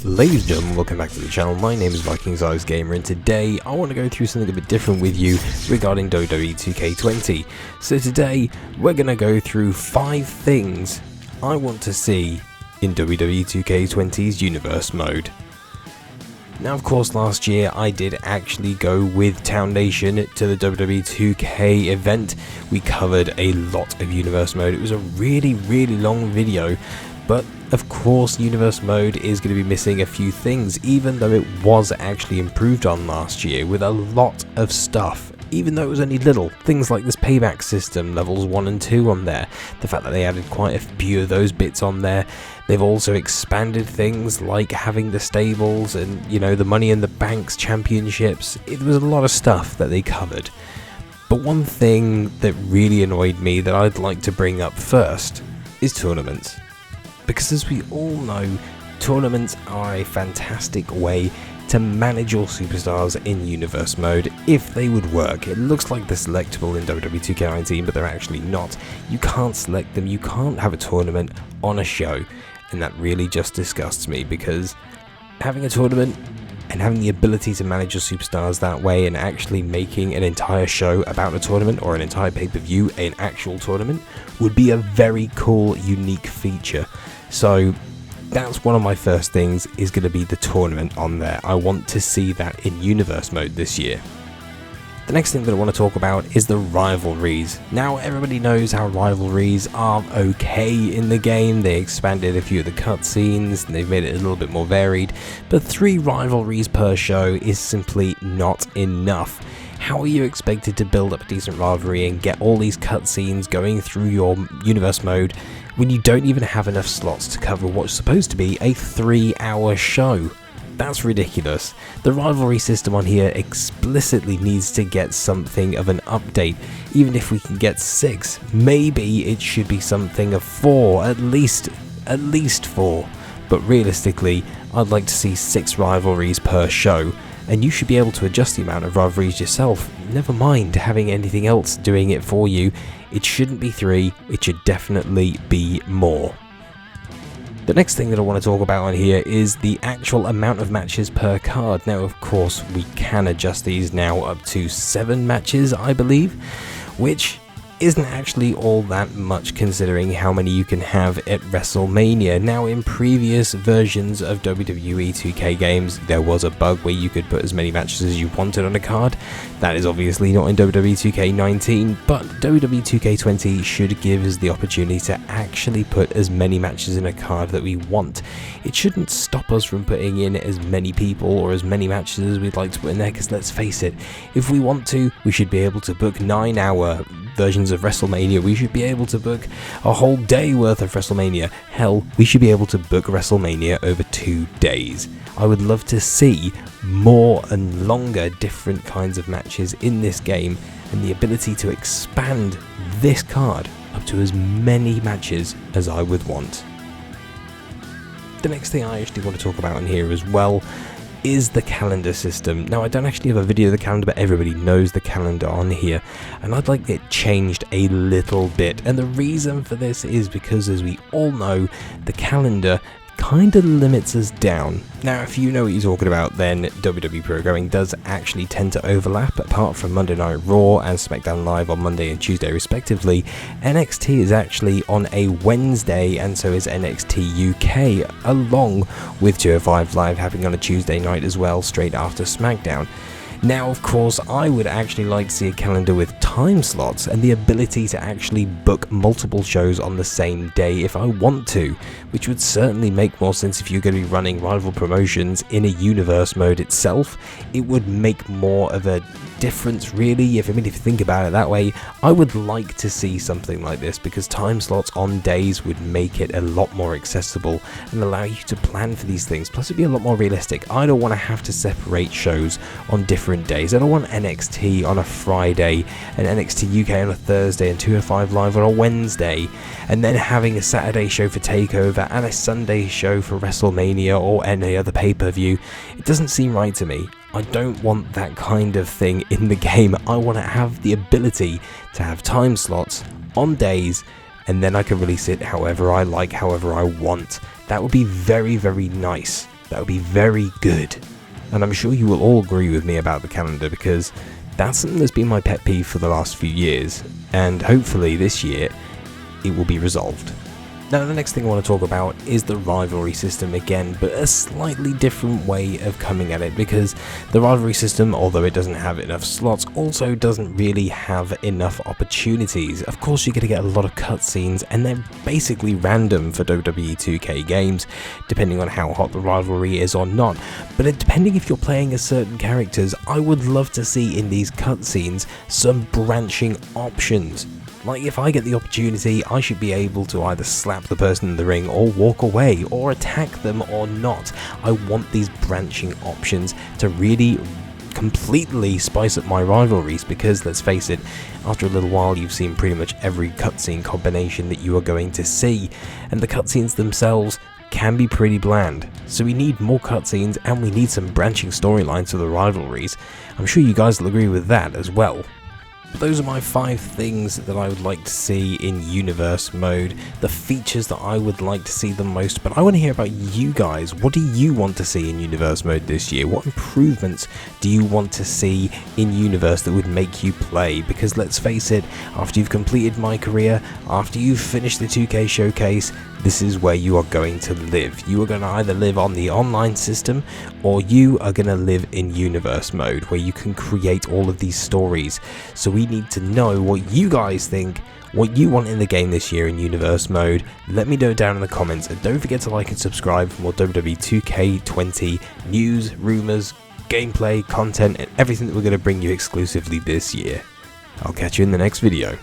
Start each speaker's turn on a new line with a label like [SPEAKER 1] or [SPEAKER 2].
[SPEAKER 1] Ladies and gentlemen, welcome back to the channel. My name is Vikings Eyes Gamer, and today I want to go through something a bit different with you regarding WWE 2K20. So today we're going to go through 5 things I want to see in WWE 2K20's Universe mode. Now, of course, last year I did actually go with Town Nation to the WWE 2K event. We covered a lot of Universe mode. It was a really long video, but of course Universe mode is going to be missing a few things, even though it was actually improved on last year with a lot of stuff. Even though it was only little, things like this payback system, levels 1 and 2 on there, the fact that they added quite a few of those bits on there. They've also expanded things like having the stables and, you know, the Money in the Banks championships. It was a lot of stuff that they covered. But one thing that really annoyed me that I'd like to bring up first is tournaments. Because as we all know, tournaments are a fantastic way to manage your superstars in Universe mode if they would work. It looks like they're selectable in WWE 2K19, but they're actually not. You can't select them, you can't have a tournament on a show, and that really just disgusts me, because having a tournament and having the ability to manage your superstars that way and actually making an entire show about a tournament or an entire pay-per-view an actual tournament would be a very cool, unique feature. So that's one of my first things, is going to be the tournament on there. I want to see that in Universe mode this year. The next thing that I want to talk about is the Rivalries. Now, everybody knows how Rivalries are okay in the game. They expanded a few of the cutscenes and they've made it a little bit more varied, but 3 Rivalries per show is simply not enough. How are you expected to build up a decent rivalry and get all these cutscenes going through your Universe mode when you don't even have enough slots to cover what's supposed to be a 3-hour show? That's ridiculous. The Rivalry system on here explicitly needs to get something of an update. Even if we can get 6, maybe it should be something of 4, at least 4. But realistically, I'd like to see 6 rivalries per show, and you should be able to adjust the amount of rivalries yourself, never mind having anything else doing it for you. It shouldn't be 3, it should definitely be more. The next thing that I want to talk about on here is the actual amount of matches per card. Now, of course, we can adjust these now up to 7 matches, I believe, which isn't actually all that much considering how many you can have at WrestleMania. Now, in previous versions of WWE 2K games, there was a bug where you could put as many matches as you wanted on a card. That is obviously not in WWE 2K19, but WWE 2K20 should give us the opportunity to actually put as many matches in a card that we want. It shouldn't stop us from putting in as many people or as many matches as we'd like to put in there, because let's face it, if we want to, we should be able to book 9-hour versions of WrestleMania. We should be able to book a whole day worth of WrestleMania. Hell, we should be able to book WrestleMania over 2 days. I would love to see more and longer different kinds of matches in this game, and the ability to expand this card up to as many matches as I would want. The next thing I actually want to talk about in here as well is the calendar system. Now, I don't actually have a video of the calendar, but everybody knows the calendar on here, and I'd like it changed a little bit. And the reason for this is because, as we all know, the calendar kind of limits us down. Now, if you know what you're talking about, then WWE programming does actually tend to overlap. Apart from Monday Night Raw and SmackDown Live on Monday and Tuesday respectively, NXT is actually on a Wednesday, and so is NXT UK, along with 205 Live happening on a Tuesday night as well, straight after SmackDown. Now, of course, I would actually like to see a calendar with time slots and the ability to actually book multiple shows on the same day if I want to, which would certainly make more sense if you're going to be running rival promotions in a Universe mode itself. It would make more of a difference, really. If you think about it that way, I would like to see something like this, because time slots on days would make it a lot more accessible and allow you to plan for these things. Plus, it'd be a lot more realistic. I don't want to have to separate shows on different days. I don't want NXT on a Friday and NXT UK on a Thursday and 205 Live on a Wednesday, and then having a Saturday show for TakeOver and a Sunday show for WrestleMania or any other pay-per-view. It doesn't seem right to me. I don't want that kind of thing in the game. I want to have the ability to have time slots on days, and then I can release it however I like, however I want. That would be very, very nice. That would be very good. And I'm sure you will all agree with me about the calendar, because that's something that's been my pet peeve for the last few years, and hopefully this year it will be resolved. Now, the next thing I want to talk about is the rivalry system again, but a slightly different way of coming at it, because the rivalry system, although it doesn't have enough slots, also doesn't really have enough opportunities. Of course, you're going to get a lot of cutscenes, and they're basically random for WWE 2K games, depending on how hot the rivalry is or not. But depending if you're playing as certain characters, I would love to see in these cutscenes some branching options. Like, if I get the opportunity, I should be able to either slap the person in the ring or walk away, or attack them or not. I want these branching options to really completely spice up my rivalries, because let's face it, after a little while you've seen pretty much every cutscene combination that you are going to see, and the cutscenes themselves can be pretty bland. So we need more cutscenes, and we need some branching storylines for the rivalries. I'm sure you guys will agree with that as well. Those are my 5 things that I would like to see in Universe mode, the features that I would like to see the most, but I want to hear about you guys. What do you want to see in Universe mode this year? What improvements do you want to see in Universe that would make you play? Because let's face it, after you've completed MyCareer, after you've finished the 2K showcase, this is where you are going to live. You are going to either live on the online system, or you are going to live in Universe mode, where you can create all of these stories. So we need to know what you guys think, what you want in the game this year in Universe mode. Let me know down in the comments, and don't forget to like and subscribe for more WWE 2K20 news, rumours, gameplay, content, and everything that we're going to bring you exclusively this year. I'll catch you in the next video.